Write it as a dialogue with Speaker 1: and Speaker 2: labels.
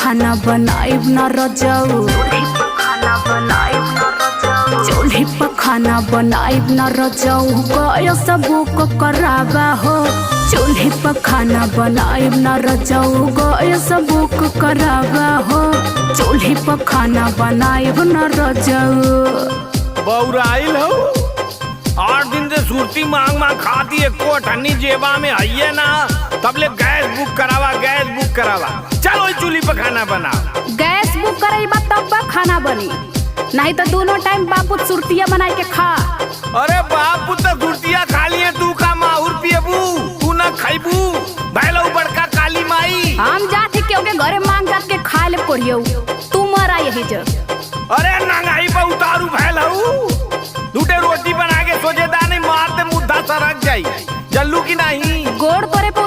Speaker 1: खाना बनाइब न रजाऊ, चूल्ही पर खाना बनाइब न रजाऊ, गैस बुक करावा हो। चूल्ही पर खाना बनाइब न रजाऊ, गैस बुक करावा हो। चूल्ही पर खाना बनाइब न रजाऊ।
Speaker 2: बौराइल हो 8 दिन से सुरती मांग मांग खाती है, को ठन्नी जेबा में है ना, तबले गैस बुक करावा, गैस बुक करावा। चलो चूल्ही पर खाना बना।
Speaker 1: गैस बुक कराइबा तब खाना बनी, नहीं तो दोनों टाइम बापू सुरतिया बना के खा।
Speaker 2: अरे बापू तो सुरतिया खा लिए, तू का माहुर पियबू, तू ना खाइबू। भैलो बड़का काली माई,
Speaker 1: हम जाते क्योंकि घरे मांग जात के खा ले पड़ियो, तू मरा यही जो।
Speaker 2: अरे नंगाई पे उतारू भैलऊ, दूटे रोटी बना के सोचे दाने मारते मुद्दा सरक जाई, जल्लू की नहीं।
Speaker 1: गोड़ तोरे पे